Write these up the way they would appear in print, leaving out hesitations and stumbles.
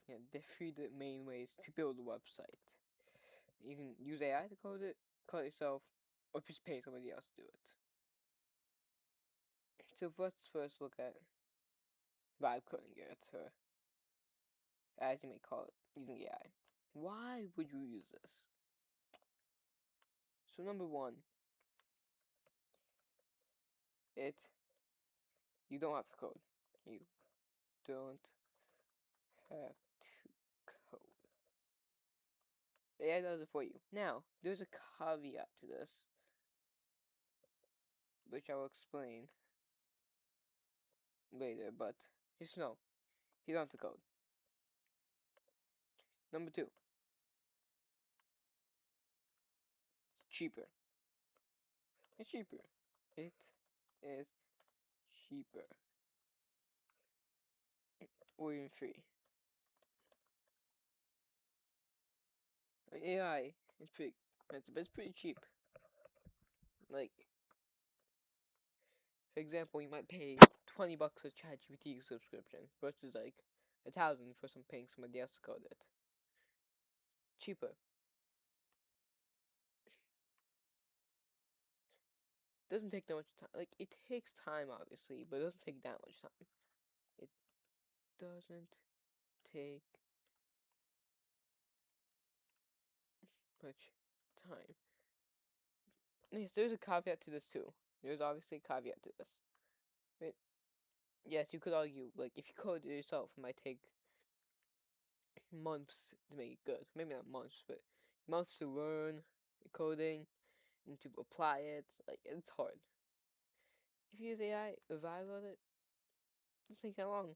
looking at the three main ways to build a website. You can use AI to code it yourself, or just pay somebody else to do it. So let's first look at vibe coding it, or as you may call it, using AI. Why would you use this? So number one, you don't have to code. You don't have to code. AI does it for you. Now, there's a caveat to this, which I will explain later, but just know, you don't have to code. Number two, it's cheaper. It's cheaper. It is cheaper. Or even free. AI is pretty expensive, but it's pretty cheap. Like, for example, you might pay $20 for ChatGPT subscription versus like $1,000 for paying somebody else to code it. Cheaper. Doesn't take that much time. Like, it takes time, obviously, but it doesn't take that much time. It doesn't take much time. Yes, there's a caveat to this too. There's obviously a caveat to this. Right? Yes, you could argue, like, if you code it yourself, it might take months to make it good. Maybe not months, but months to learn coding and to apply it. Like, it's hard. If you use AI, evaluate it, it doesn't take that long.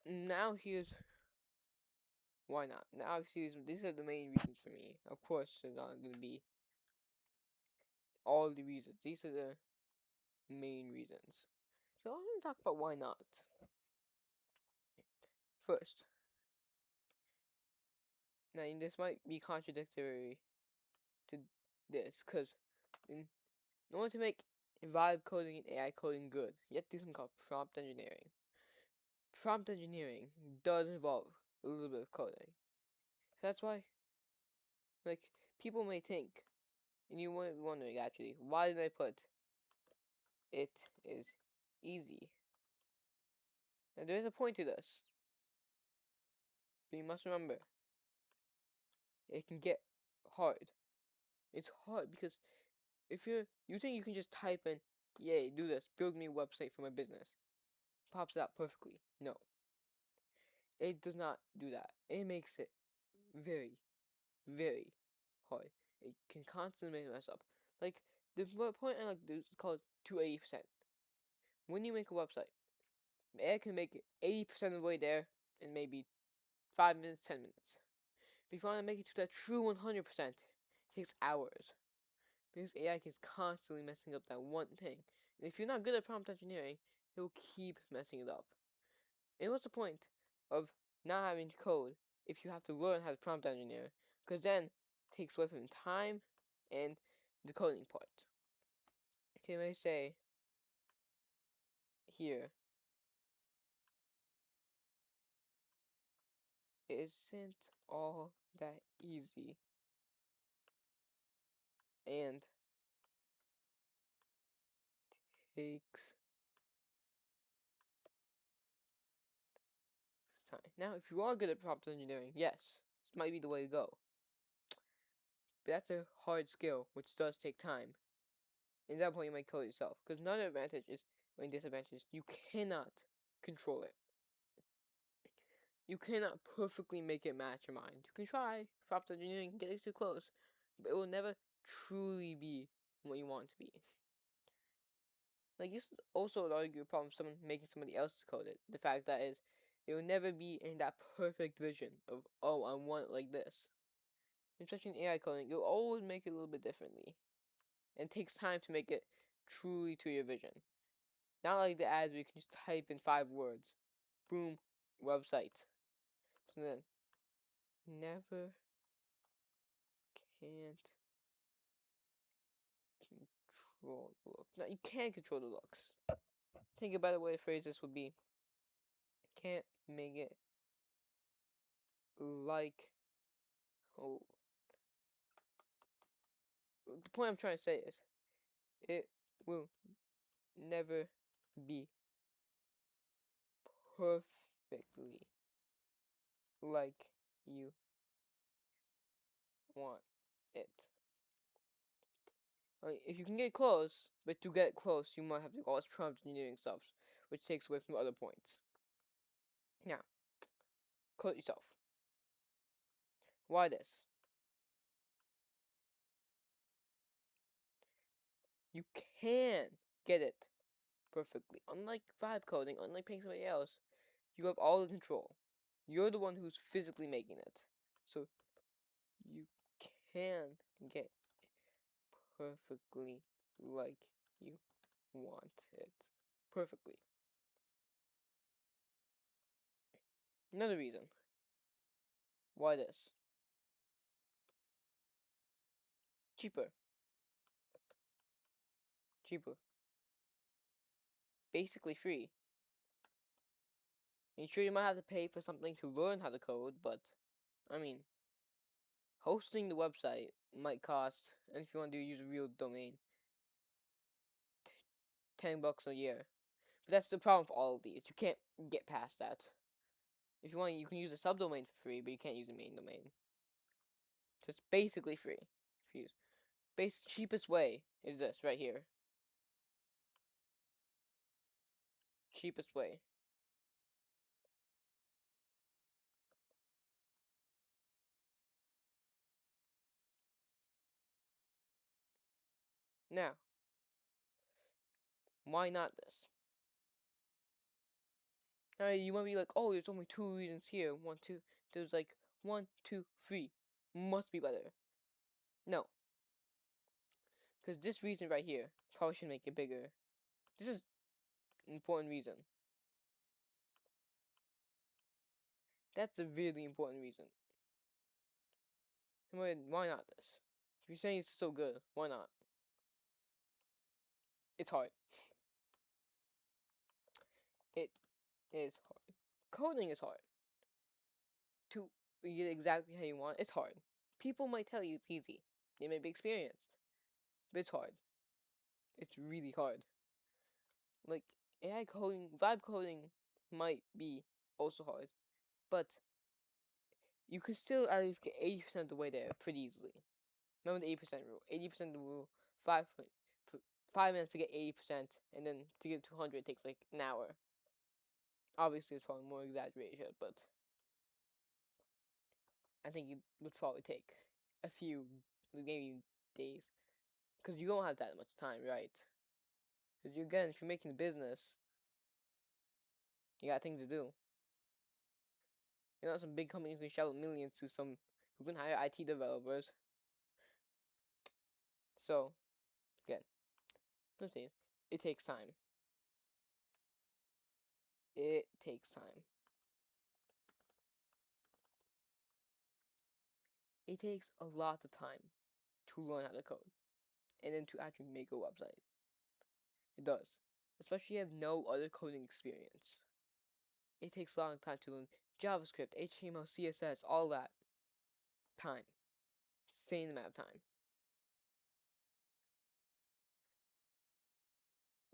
Now here's why not. Now, obviously, these are the main reasons for me. Of course, there's not going to be all the reasons. These are the main reasons. So I'm going to talk about why not. First, now this might be contradictory to this, because in order to make vibe coding and AI coding good, you have to do something called prompt engineering. Prompt engineering does involve a little bit of coding. That's why, like, people may think, and you might be wondering actually, why did I put it is easy? Now there is a point to this, but you must remember, it can get hard. It's hard because if you think you can just type in, yay, do this, build me a website for my business, pops out perfectly. No, it does not do that. It makes it very, very hard. It can constantly mess up. Like, the point I like to do is called 280%. When you make a website, AI can make it 80% of the way there in maybe 5 minutes, 10 minutes. But if you want to make it to that true 100%, it takes hours. Because AI is constantly messing up that one thing. And if you're not good at prompt engineering, it will keep messing it up. And what's the point of not having to code if you have to learn how to prompt engineer? Because then it takes away from time and the coding part. Okay, let me say here, isn't all that easy, and takes time. Now, if you are good at prompt engineering, yes, this might be the way to go. But that's a hard skill, which does take time. And at that point, you might code yourself. Because another advantage is, disadvantage is, you cannot control it. You cannot perfectly make it match your mind. You can try, prompt engineering, get it too close, but it will never truly be what you want it to be. Like, this is also an arguable problem with someone making somebody else code it. The fact that is, it will never be in that perfect vision of, oh, I want it like this. Especially in AI coding, you'll always make it a little bit differently. And it takes time to make it truly to your vision. Not like the ads where you can just type in 5 words. Boom, website. So then, never can't control the looks. Now, you can control the looks. think a better way to phrase this would be, can't make it like, oh, the point I'm trying to say is, it will never be perfectly like you want it. I mean, if you can get close, but to get close, you might have to do all this prompt engineering stuff, which takes away from other points. Now, code yourself. Why this? You can get it perfectly. Unlike vibe coding, unlike paying somebody else, you have all the control. You're the one who's physically making it. So, you can get perfectly like you want it. Perfectly. Another reason. Why this? Cheaper. Cheaper. Basically free. And sure, you might have to pay for something to learn how to code, but, I mean, hosting the website might cost, and if you want to use a real domain, $10 a year. But that's the problem for all of these. You can't get past that. If you want, you can use a subdomain for free, but you can't use a main domain. So it's basically free. If you use. Cheapest way is this right here. Cheapest way. Now, why not this? Now you might be like, oh, there's only 2 reasons here. 1, 2. There's like 1, 2, 3. Must be better. No. Because this reason right here probably should make it bigger. This is an important reason. That's a really important reason. Why not this? If you're saying it's so good, why not? It's hard. It is hard. Coding is hard. To get exactly how you want, it's hard. People might tell you it's easy. They may be experienced. But it's hard. It's really hard. Like, AI coding, vibe coding might be also hard. But you could still at least get 80% of the way there pretty easily. Remember the 80% rule. 80% of the rule, 5 minutes to get 80%, and then to get to 100 takes like an hour. Obviously, it's probably more exaggeration, but I think it would probably take a few, maybe days. Because you don't have that much time, right? Because again, if you're making a business, you got things to do. You're not some big company who can shell millions to some who can hire IT developers. So, again, let's see. It takes time. It takes time. It takes a lot of time to learn how to code and then to actually make a website. It does. Especially if you have no other coding experience. It takes a long time to learn JavaScript, HTML, CSS, all that. Time. Insane amount of time.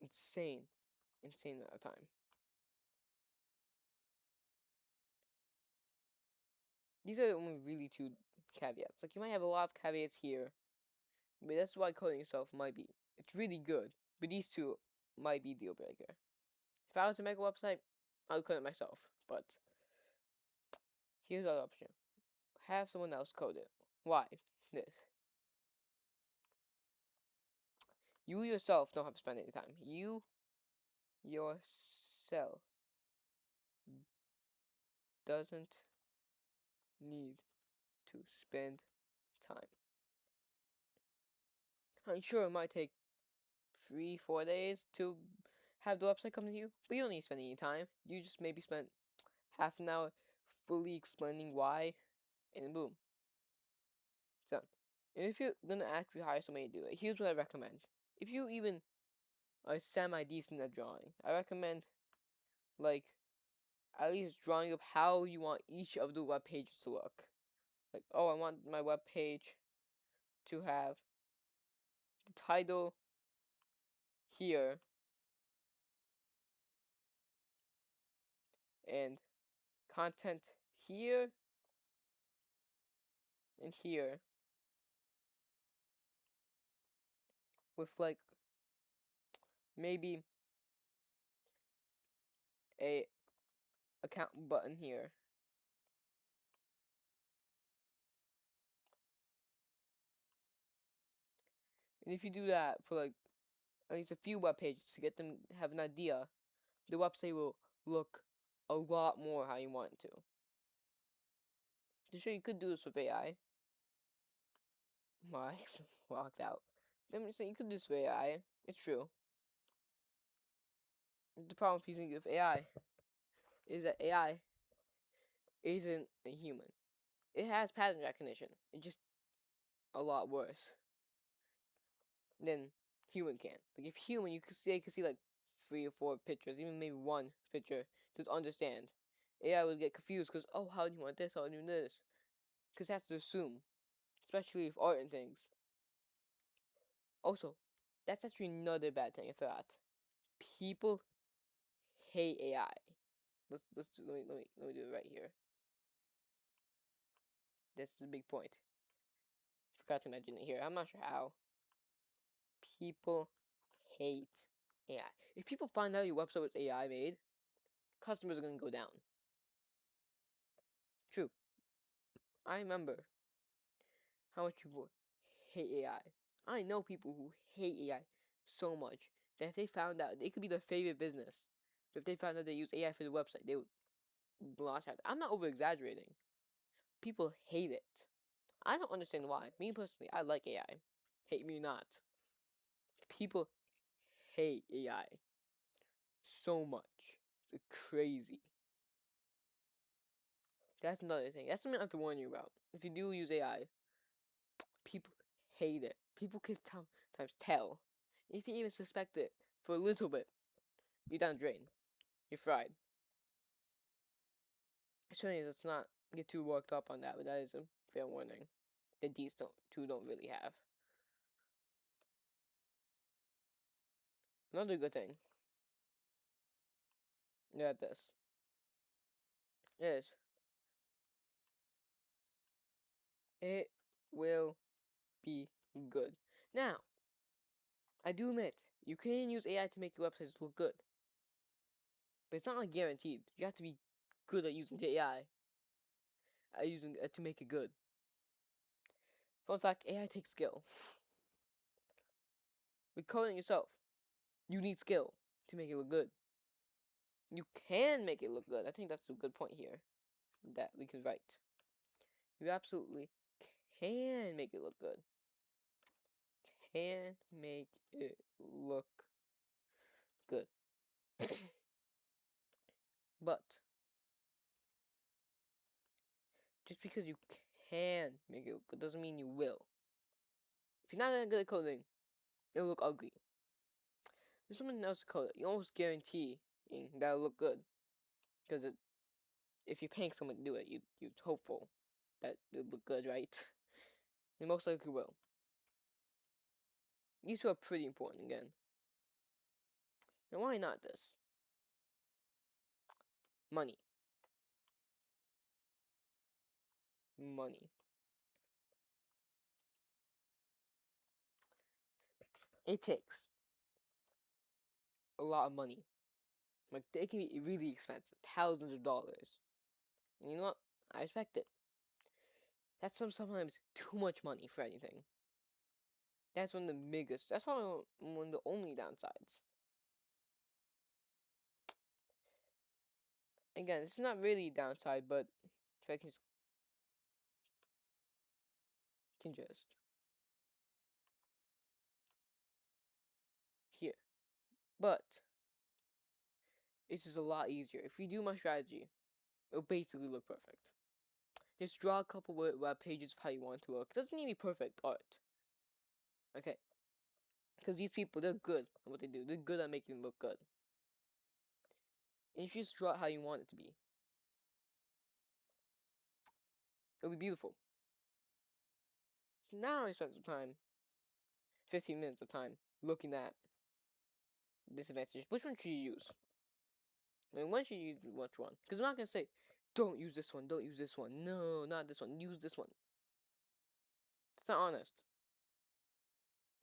Insane amount of time. These are only really 2 caveats. Like, you might have a lot of caveats here, but that's why coding itself might be. It's really good, but these 2 might be deal breaker. If I was to make a website, I would code it myself, but here's the other option. Have someone else code it. Why? This. You yourself don't have to spend any time. You yourself doesn't need to spend time. I'm sure it might take 3-4 days to have the website come to you, but you don't need to spend any time. You just maybe spend half an hour fully explaining why, and then boom, it's done. And if you're gonna actually hire somebody to do it, here's what I recommend. If you even are semi-decent at drawing. I recommend, like, at least drawing up how you want each of the web pages to look. Like, oh, I want my web page to have the title here and content here and here, with like maybe a account button here. And if you do that for like at least a few web pages to get them to have an idea, the website will look a lot more how you want it to. To show you could do this with AI. My ex walked out. I'm just saying you could do this with AI. It's true. The problem with using it with AI is that AI isn't a human. It has pattern recognition. It's just a lot worse than human can. Like if human, you could see like 3 or 4 pictures, even maybe 1 picture to understand. AI would get confused because, oh, how do you want this? How do you do this? Because it has to assume, especially with art and things. Also, that's actually another bad thing I forgot. People hate AI. Let me do it right here. This is a big point. Forgot to mention it here. I'm not sure how. People hate AI. If people find out your website was AI made, customers are gonna go down. True. I remember how much people hate AI. I know people who hate AI so much that if they found out, it could be their favorite business. But if they found out they use AI for the website, they would blast out. I'm not over exaggerating. People hate it. I don't understand why. Me personally, I like AI. Hate me or not. People hate AI so much. It's crazy. That's another thing. That's something I have to warn you about. If you do use AI, people hate it. People can sometimes tell. If you even suspect it for a little bit, you're down the drain. You're fried. Certainly, let's not get too worked up on that, but that is a fair warning that these two don't really have. Another good thing about this is it will be good. Now, I do admit, you can use AI to make your websites look good. But it's not like guaranteed. You have to be good at using the AI. Using it to make it good. Fun fact, AI takes skill. With coding yourself, you need skill to make it look good. You can make it look good. I think that's a good point here that we can write. You absolutely can make it look good. Can make it look good. But just because you can make it look good doesn't mean you will. If you're not that good at coding, it'll look ugly. If someone else code it, you almost guarantee that'll look good. Because if you're paying someone to do it, you're hopeful that it'll look good, right? It most likely will. These two are pretty important again. Now why not this? Money. Money. It takes a lot of money. Like, they can be really expensive. Thousands of dollars. And you know what? I respect it. That's sometimes too much money for anything. That's one of the biggest. That's one of the only downsides. Again, it's not really a downside, but if I can just here. But this is a lot easier. If we do my strategy, it'll basically look perfect. Just draw a couple web pages of how you want it to look. It doesn't need to be perfect art. Okay. Because these people, they're good at what they do. They're good at making it look good. And if you just draw it how you want it to be, it'll be beautiful. So now I spent some time, 15 minutes of time, looking at disadvantages. Which one should you use? I mean, when should you use which one? Because I'm not going to say, don't use this one, don't use this one. No, not this one. Use this one. It's not honest.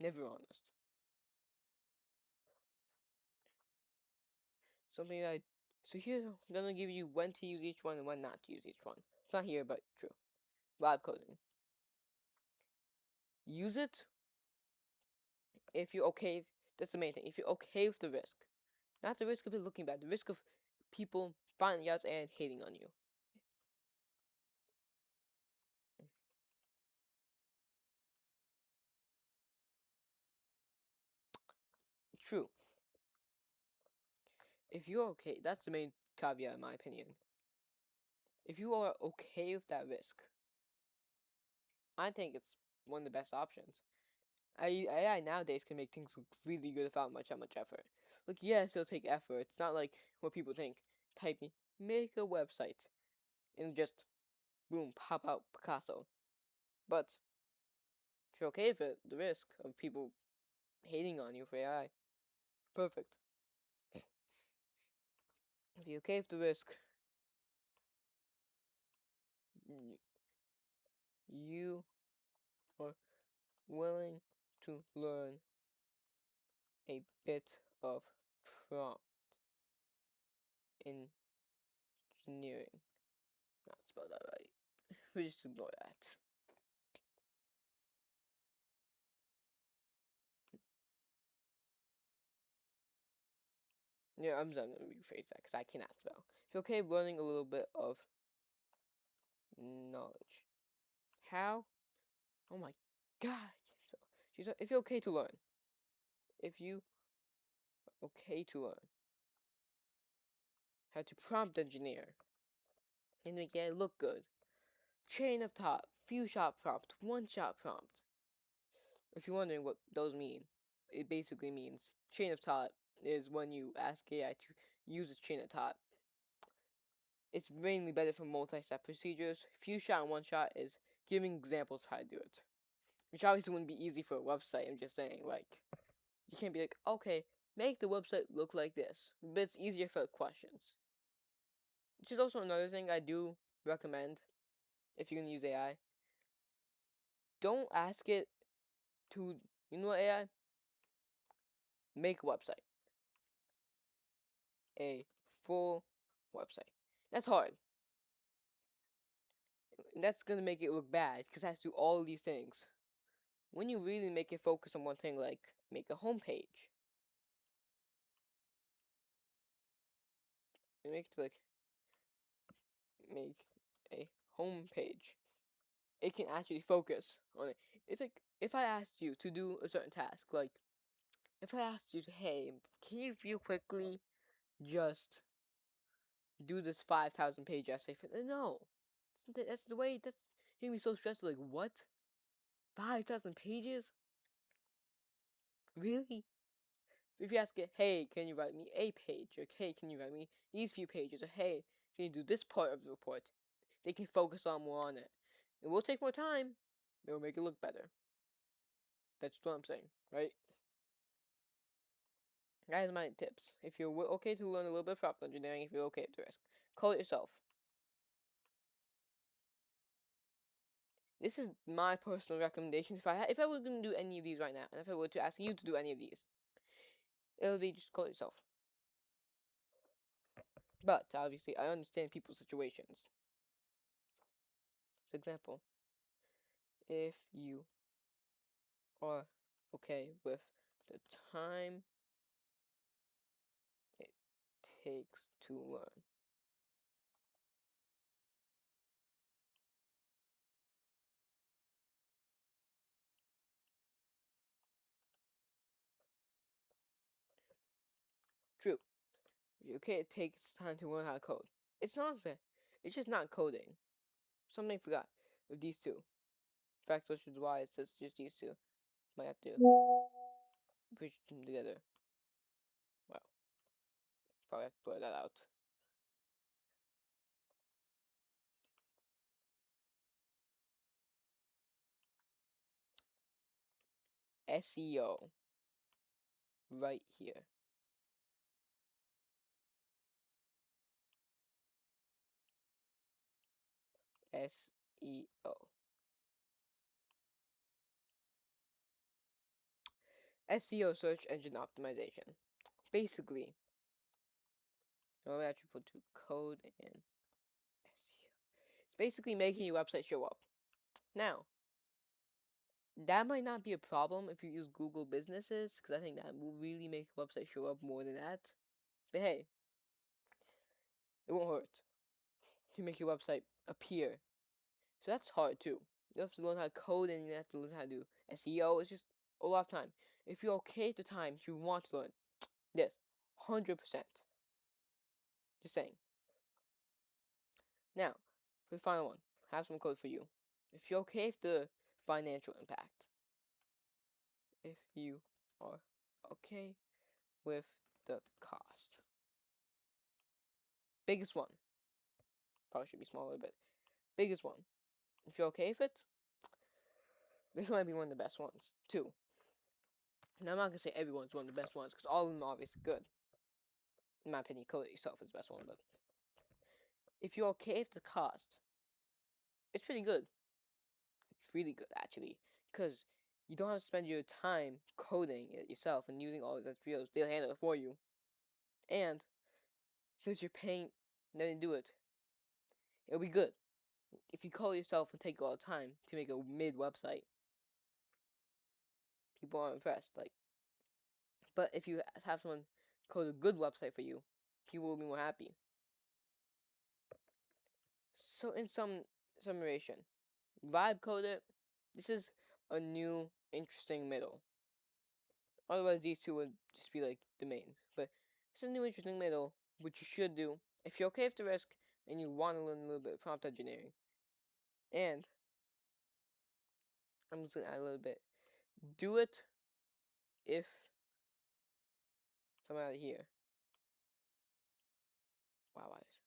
Never honest. Something that so here I'm gonna give you when to use each one and when not to use each one. It's not here, but true. Vibe coding. Use it if you're okay. That's the main thing. If you're okay with the risk, not the risk of it looking bad, the risk of people finding out and hating on you. True. If you're okay, that's the main caveat in my opinion. If you are okay with that risk, I think it's one of the best options. AI nowadays can make things look really good without much effort. Like, yes, it'll take effort. It's not like what people think. Typing, make a website, and just, boom, pop out Picasso. But, if you're okay with it, the risk of people hating on you for AI, perfect. If you're okay with the risk, you are willing to learn a bit of prompt engineering. Not spelled that right. We just ignore that. Yeah, I'm just gonna rephrase that because I cannot spell. If you're okay learning a little bit of knowledge. How? Oh my god. If you're okay to learn. If you okay to learn how to prompt engineer and make it look good. Chain of thought, few shot prompt, one shot prompt. If you're wondering what those mean, it basically means chain of thought is when you ask AI to use a chain of thought. It's mainly better for multi-step procedures. Few shot and one shot is giving examples how to do it. Which obviously wouldn't be easy for a website, I'm just saying, like, you can't be like, okay, make the website look like this. But it's easier for questions. Which is also another thing I do recommend if you're gonna use AI. Don't ask it to, you know what, AI? Make a website. A full website. That's hard. And that's gonna make it look bad because it has to do all these things. When you really make it focus on one thing, like make a homepage, you make it to like make a homepage, it can actually focus on it. It's like if I asked you to do a certain task, like if I asked you to, hey, can you real quickly just do this 5,000 page essay for no, that's the way that's making me so stressed. Like what? 5,000 pages? Really? If you ask it, hey, can you write me a page? Or hey, can you write me these few pages? Or hey, can you do this part of the report? They can focus on more on it. It will take more time. It will make it look better. That's what I'm saying, right? Guys, my tips. If you're okay to learn a little bit of prompt engineering, if you're okay with the risk, call it yourself. This is my personal recommendation. If I was going to do any of these right now, and if I were to ask you to do any of these, it would be just call it yourself. But obviously, I understand people's situations. For example, if you are okay with the time it takes to learn. True. Okay, it takes time to learn how to code. It's not that. It's just not coding. Something I forgot with these two. In fact, which is why it says just these two. Might have to. Put them together. Wow. Probably have to blur that out. SEO. Right here. SEO. SEO, search engine optimization. Basically, I'll actually put to code and SEO. It's basically making your website show up. Now, that might not be a problem if you use Google Businesses, because I think that will really make your website show up more than that. But hey, it won't hurt to make your website appear. So that's hard too. You have to learn how to code and you have to learn how to do SEO. It's just a lot of time. If you're okay at the time, if you want to learn this, 100%. Just saying. Now, for the final one, I have some code for you. If you're okay with the financial impact, if you are okay with the cost, biggest one, probably should be smaller, but biggest one, if you're okay with it, this might be one of the best ones, too. Now, I'm not gonna say everyone's one of the best ones, because all of them are obviously good. In my opinion, code it yourself is the best one, but if you're okay with the cost, it's pretty good. It's really good, actually, because you don't have to spend your time coding it yourself and using all of the tutorials. They'll handle it for you. And since you're paying them to do it, it'll be good. If you code yourself and take a lot of time to make a mid website, people aren't impressed. But if you have someone code a good website for you, people will be more happy. So in some summation, Vibe Coder, this is a new interesting middle. Otherwise, these two would just be like the main. But it's a new interesting middle, which you should do if you're okay with the risk and you want to learn a little bit of prompt engineering. And I'm just gonna add a little bit. Do it if come out of here. Wow, eyes.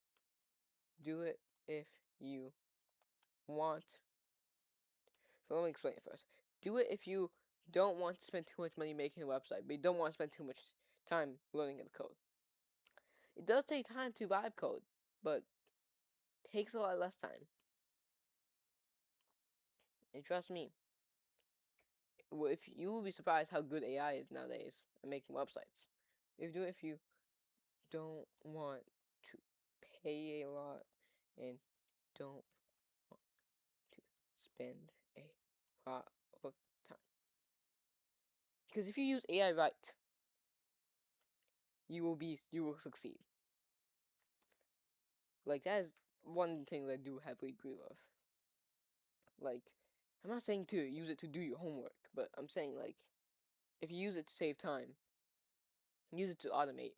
Do it if you want. So let me explain it first. Do it if you don't want to spend too much money making a website, but you don't want to spend too much time learning the code. It does take time to vibe code, but takes a lot less time. And trust me, if you will be surprised how good AI is nowadays at making websites. If you don't want to pay a lot and don't want to spend a lot of time. Because if you use AI right, you will succeed. Like that is one thing that I do heavily agree with. Like, I'm not saying to use it to do your homework, but I'm saying like if you use it to save time, use it to automate.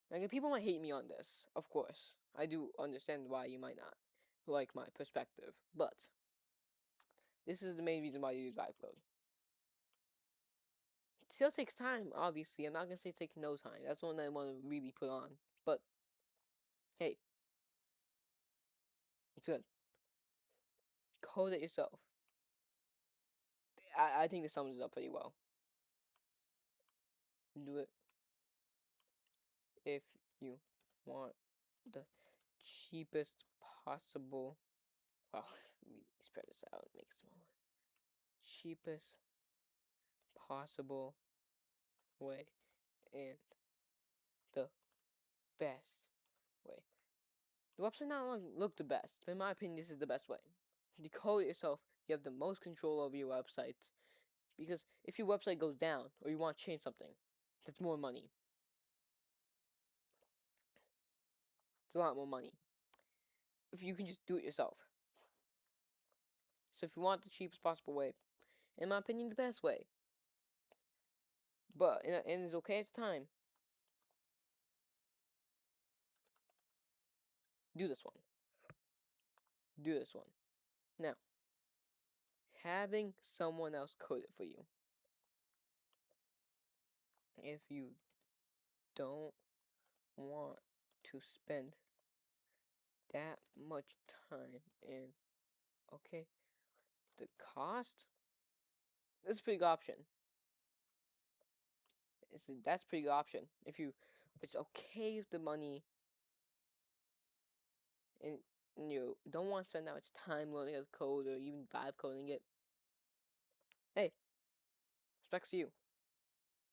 Like people might hate me on this, of course. I do understand why you might not like my perspective, but this is the main reason why you use Vibe Code. It still takes time, obviously. I'm not gonna say it takes no time. That's one I want to really put on. But hey, it's good. Code it yourself. I think this sums it up pretty well. Do it if you want the cheapest possible. Wow, let me spread this out and make it smaller. Cheapest possible way and the best way. The website not only look the best, but in my opinion, this is the best way. You code it yourself, you have the most control over your website. Because if your website goes down or you want to change something, that's more money. It's a lot more money. If you can just do it yourself. So if you want the cheapest possible way, in my opinion, the best way, but and it's okay at the time, do this one. Do this one. Now, having someone else code it for you. if you don't want to spend that much time in, okay, the cost, that's a pretty good option. That's a pretty good option. If you, it's okay if the money, and you don't want to spend that much time learning how to code or even vibe coding it. Hey, respects to you.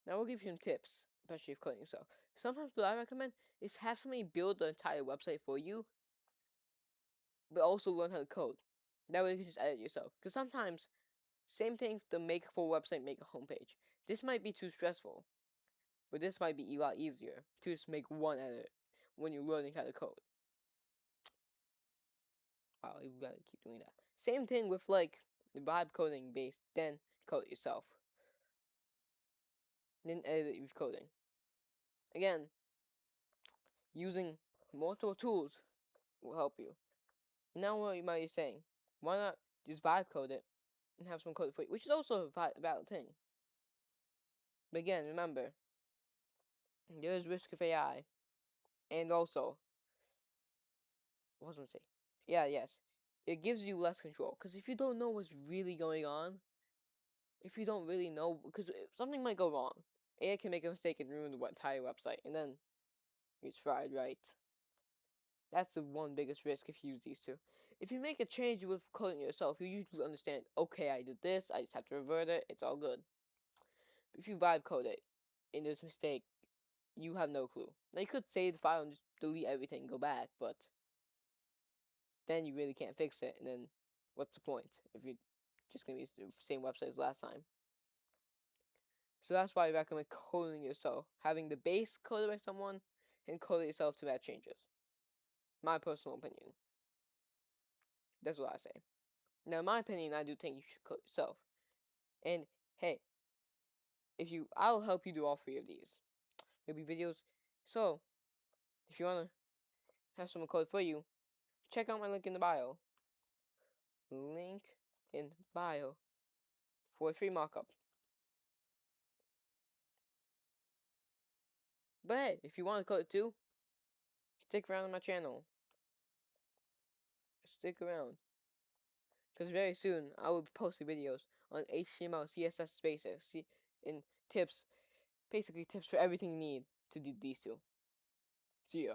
Now we'll give you some tips, especially if coding yourself. Sometimes what I recommend is have somebody build the entire website for you, but also learn how to code. That way you can just edit yourself. Because sometimes, same thing to make a full website, make a homepage. This might be too stressful, but this might be a lot easier to just make one edit when you're learning how to code. Wow, you gotta keep doing that. Same thing with like the vibe coding base, then code it yourself. Then edit it with coding. Again, using multiple tools will help you. Now what you might be saying, why not just vibe code it and have someone code it for you, which is also a valid thing. But again, remember, there is risk of AI, and also, what was I going to say? Yeah, yes, it gives you less control, because if you don't know what's really going on, if you don't really know, because something might go wrong, AI can make a mistake and ruin the entire website, and then it's fried, right? That's the one biggest risk if you use these two. If you make a change with coding yourself, you usually understand, okay, I did this, I just have to revert it, it's all good. But if you vibe code it, and there's a mistake, you have no clue. Now you could save the file and just delete everything and go back, but then you really can't fix it, and then what's the point if you're just gonna use the same website as last time? So that's why I recommend coding yourself. Having the base coded by someone and code it yourself to add changes. My personal opinion. That's what I say. Now, in my opinion, I do think you should code yourself. And hey, I'll help you do all three of these. There'll be videos. So, if you wanna have someone code for you, check out my link in the bio. Link in bio for a free mockup. But hey, if you want to code it too, stick around on my channel. Stick around. Because very soon, I will be posting videos on HTML, CSS spaces, and tips. Basically, tips for everything you need to do these two. See ya.